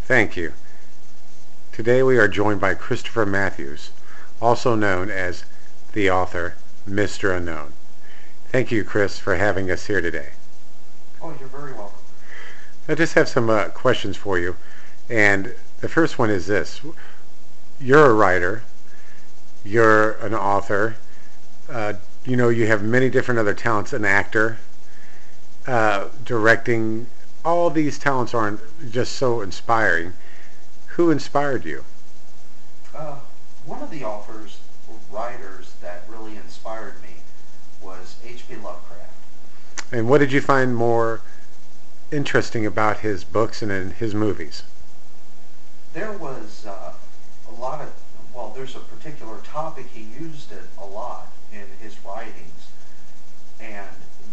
Thank you. Today we are joined by Christopher Matthews, also known as the author Mr. Unknown. Thank you, Chris, for having us here today. Oh, you're very welcome. I just have some questions for you, and the first one is this. You're a writer, you're an author, you have many different other talents, an actor, directing. All these talents aren't just so inspiring. Who inspired you? Uh, One of the authors or writers that really inspired me was H.P. Lovecraft. And what did you find more interesting about his books and in his movies? There was a lot of, well, there's a particular topic he used it a lot in his writings, and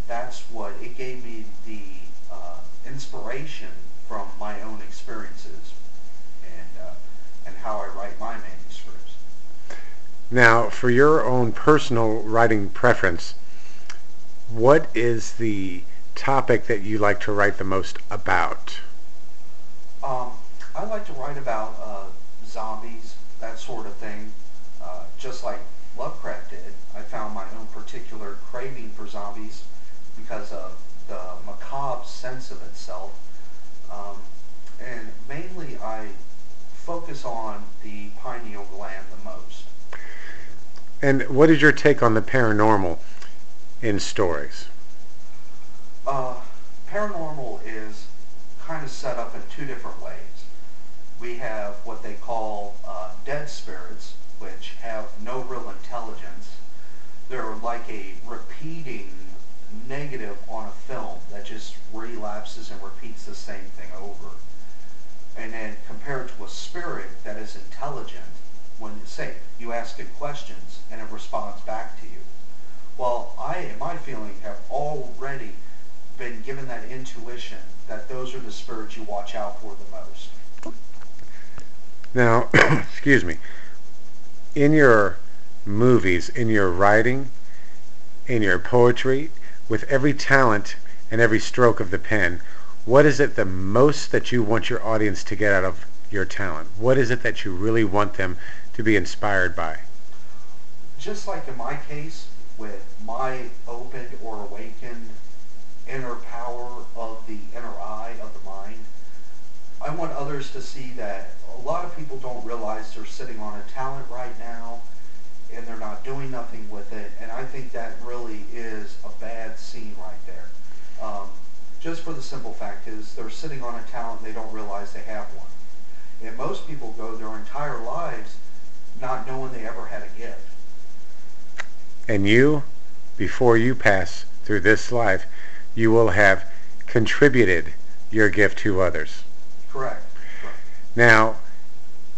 that's what it gave me the inspiration from my own experiences and how I write my manuscripts. Now, for your own personal writing preference, what is the topic that you like to write the most about? I like to write about zombies, that sort of thing, just like Lovecraft did. I found my own particular craving for zombies because of the macabre sense of itself. And mainly I focus on the pineal gland the most. And what is your take on the paranormal in stories? Uh, Paranormal is kind of set up in two different ways. We have what they call dead spirits, which have no real intelligence. They're like a repeating negative on a film that just relapses and repeats the same thing over. And then compared to a spirit that is intelligent, when, say, you ask it questions and it responds back to you. Well, I, in my feeling, have already been given that intuition that those are the spirits you watch out for the most. Now, excuse me, in your movies, in your writing, in your poetry, with every talent and every stroke of the pen, what is it the most that you want your audience to get out of your talent? What is it that you really want them to be inspired by? Just like in my case, with my opened or awakened inner power of the inner eye of the mind, I want others to see that a lot of people don't realize they're sitting on a talent right now and they're not doing nothing with it, and I think that really is a bad scene right there. Just for the simple fact is they're sitting on a talent and they don't realize they have one. And most people go their entire lives not knowing they ever had a gift. And you, before you pass through this life, you will have contributed your gift to others. Correct. Correct. Now,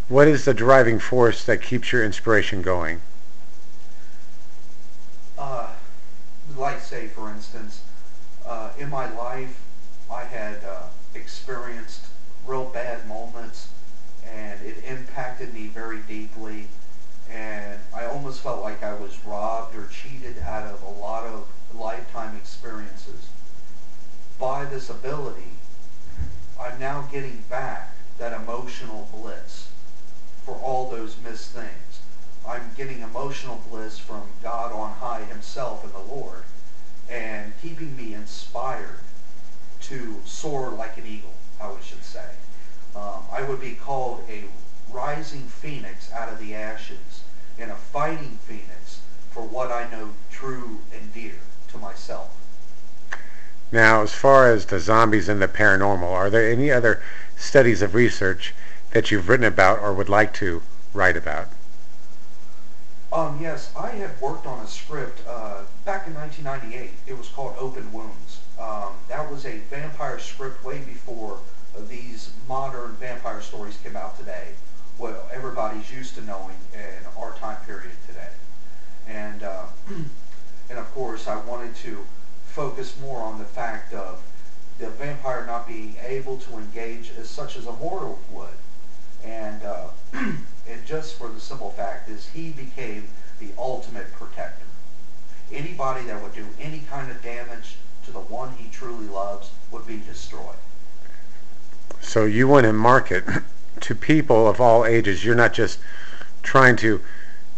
what is the driving force that keeps your inspiration going? Like, say, for instance, in my life, I had experienced real bad moments, and it impacted me very deeply, and I almost felt like I was robbed or cheated out of a lot of lifetime experiences. By this ability, I'm now getting back that emotional bliss for all those missed things. I'm getting emotional bliss from God on high himself and the Lord, and keeping me inspired to soar like an eagle, I should say. I would be called a rising phoenix out of the ashes and a fighting phoenix for what I know true and dear to myself. Now, as far as the zombies and the paranormal, are there any other studies of research that you've written about or would like to write about? Yes, I had worked on a script back in 1998. It was called Open Wounds. That was a vampire script way before these modern vampire stories came out today, what everybody's used to knowing in our time period today. And, and of course, I wanted to focus more on the fact of the vampire not being able to engage as such as a mortal would. And and just for the simple fact is he became the ultimate protector. Anybody that would do any kind of damage to the one he truly loves would be destroyed. So you want to market to people of all ages. You're not just trying to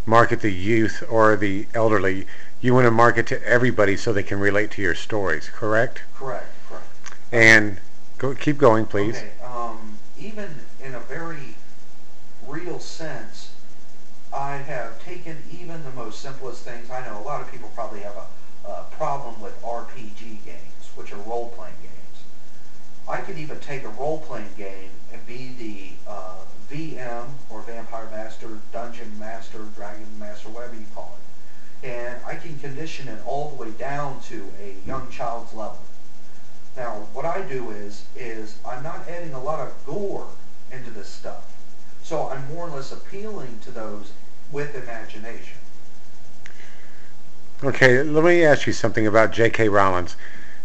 market the youth or the elderly. You want to market to everybody so they can relate to your stories, correct? Correct, correct. And keep going, please. Okay, even in a very real sense, I have taken even the most simplest things. I know a lot of people probably have a problem with RPG games, which are role-playing games. I could even take a role-playing game and be the VM, or Vampire Master, Dungeon Master, Dragon Master, whatever you call it. And I can condition it all the way down to a young child's level. Now, what I do is I'm not adding a lot of gore into this stuff. So I'm more or less appealing to those with imagination. Okay, let me ask you something about J.K. Rowling.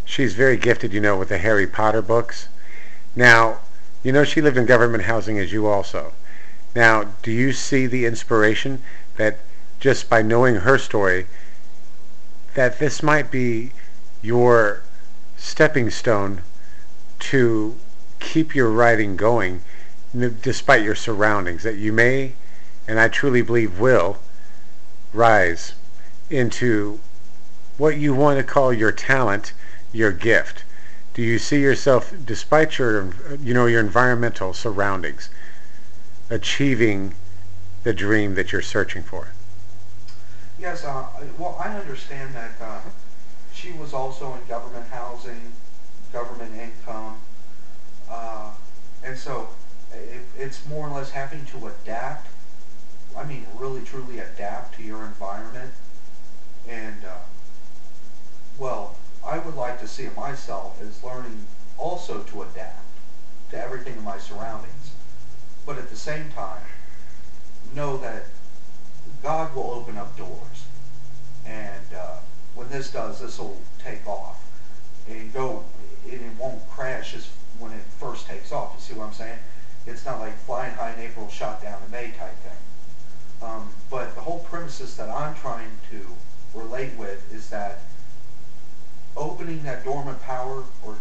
She's very gifted, with the Harry Potter books. Now, she lived in government housing as you also. Now, do you see the inspiration that just by knowing her story, that this might be your stepping stone to keep your writing going despite your surroundings, that you may, and I truly believe will, rise into what you want to call your talent, your gift? Do you see yourself, despite your environmental surroundings, achieving the dream that you're searching for? Yes, well, I understand that she was also in government housing, government income, and so it's more or less having to adapt. I mean, really, truly adapt to your environment. And, well, I would like to see myself as learning also to adapt to everything in my surroundings. But at the same time, know that God will open up doors. And when this does, this will take off. And it won't crash as when it first takes off. You see what I'm saying? It's not like flying high in April, shot down in May type thing. But the whole premises that I'm trying to relate with is that opening that dormant power or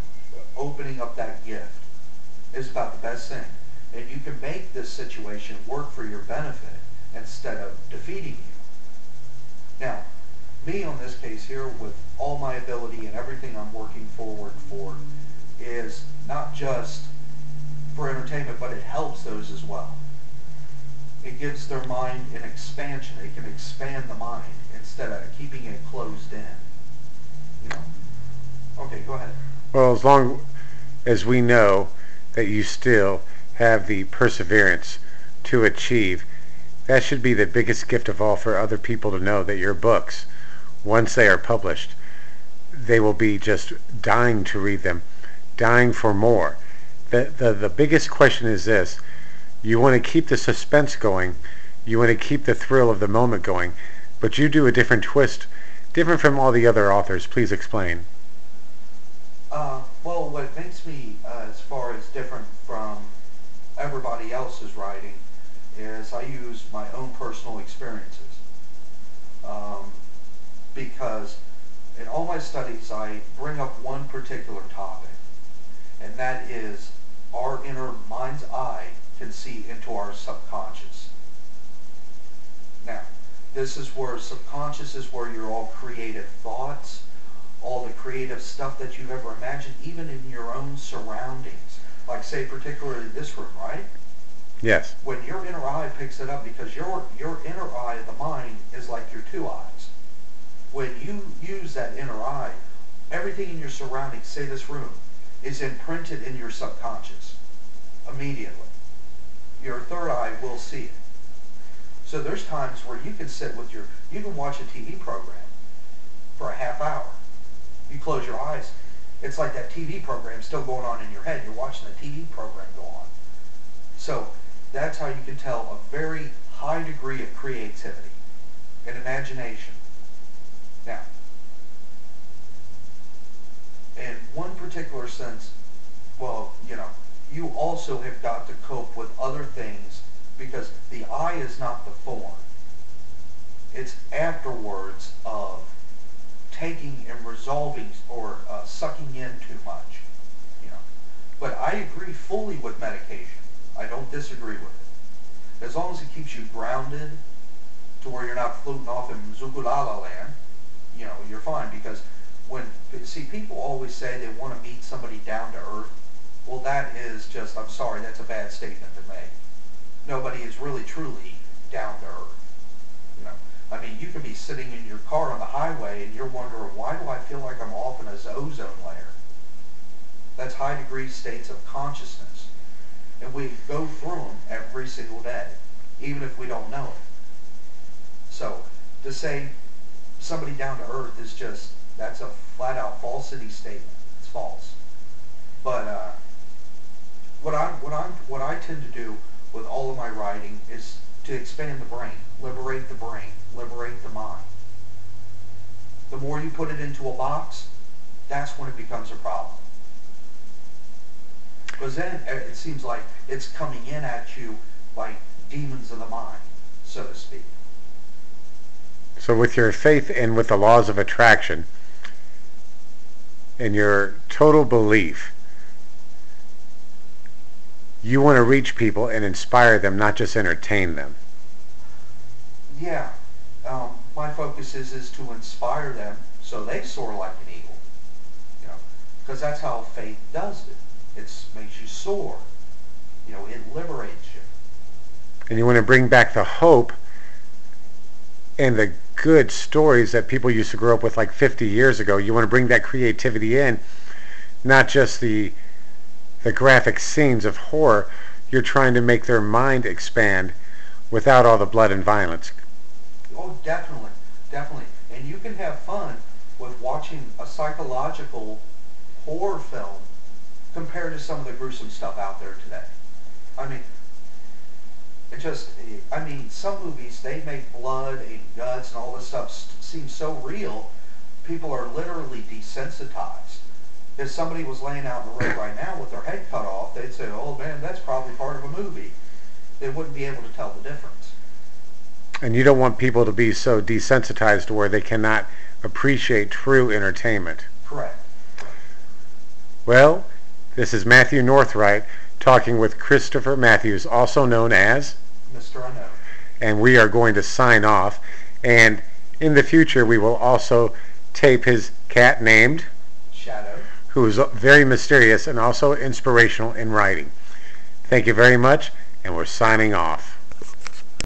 opening up that gift is about the best thing. And you can make this situation work for your benefit instead of defeating you. Now, me on this case here, with all my ability and everything I'm working forward for, is not just for entertainment, but it helps those as well. It gives their mind an expansion. It can expand the mind instead of keeping it closed in. Okay, go ahead. Well, as long as we know that you still have the perseverance to achieve, that should be the biggest gift of all for other people to know that your books, once they are published, they will be just dying to read them, dying for more. The biggest question is this: you want to keep the suspense going, you want to keep the thrill of the moment going, but you do a different twist, different from all the other authors. Please explain. Well, what makes me, as far as different from everybody else's writing, is I use my own personal experiences. Because in all my studies, I bring up one particular topic, and that is our inner mind's eye can see into our subconscious. Now, this is where subconscious is where your all creative thoughts, all the creative stuff that you've ever imagined, even in your own surroundings. Like, say, particularly this room, right? Yes. When your inner eye picks it up, because your inner eye of the mind is like your two eyes. When you use that inner eye, everything in your surroundings, say this room, is imprinted in your subconscious immediately. Your third eye will see it. So there's times where you can sit with you can watch a TV program for a half hour. You close your eyes, it's like that TV program still going on in your head. You're watching the TV program go on. So that's how you can tell a very high degree of creativity and imagination. Now, in one particular sense, well, you also have got to cope with other things, because the eye is not the form. It's afterwards of taking and resolving or sucking in too much. But I agree fully with medication. I don't disagree with it. As long as it keeps you grounded to where you're not floating off in Zukulala land, you're fine. Because people always say they want to meet somebody down to earth. Well, that is just, I'm sorry, that's a bad statement to make. Nobody is really truly down to earth. I mean, you can be sitting in your car on the highway and you're wondering, why do I feel like I'm off in a ozone layer? That's high degree states of consciousness. And we go through them every single day, even if we don't know it. So, to say somebody down to earth is just, that's a flat out falsity statement. It's false. But what I tend to do with all of my writing is to expand the brain, liberate the mind. The more you put it into a box, that's when it becomes a problem. Because then it seems like it's coming in at you like demons of the mind, so to speak. So with your faith and with the laws of attraction and your total belief, you want to reach people and inspire them, not just entertain them. Yeah. My focus is to inspire them so they soar like an eagle. Because that's how faith does it. It makes you soar. It liberates you. And you want to bring back the hope and the good stories that people used to grow up with like 50 years ago. You want to bring that creativity in, not just the graphic scenes of horror. You're trying to make their mind expand without all the blood and violence. Oh, definitely. And you can have fun with watching a psychological horror film compared to some of the gruesome stuff out there today. Some movies, they make blood and guts and all this stuff seem so real, people are literally desensitized. If somebody was laying out in the road right now with their head cut off, they'd say, oh man, that's probably part of a movie. They wouldn't be able to tell the difference. And you don't want people to be so desensitized to where they cannot appreciate true entertainment. Correct. Well, this is Matthew Northright talking with Christopher Matthews, also known as Mr. Unknown. And we are going to sign off. And in the future, we will also tape his cat named Shadow, who is very mysterious and also inspirational in writing. Thank you very much, and we're signing off.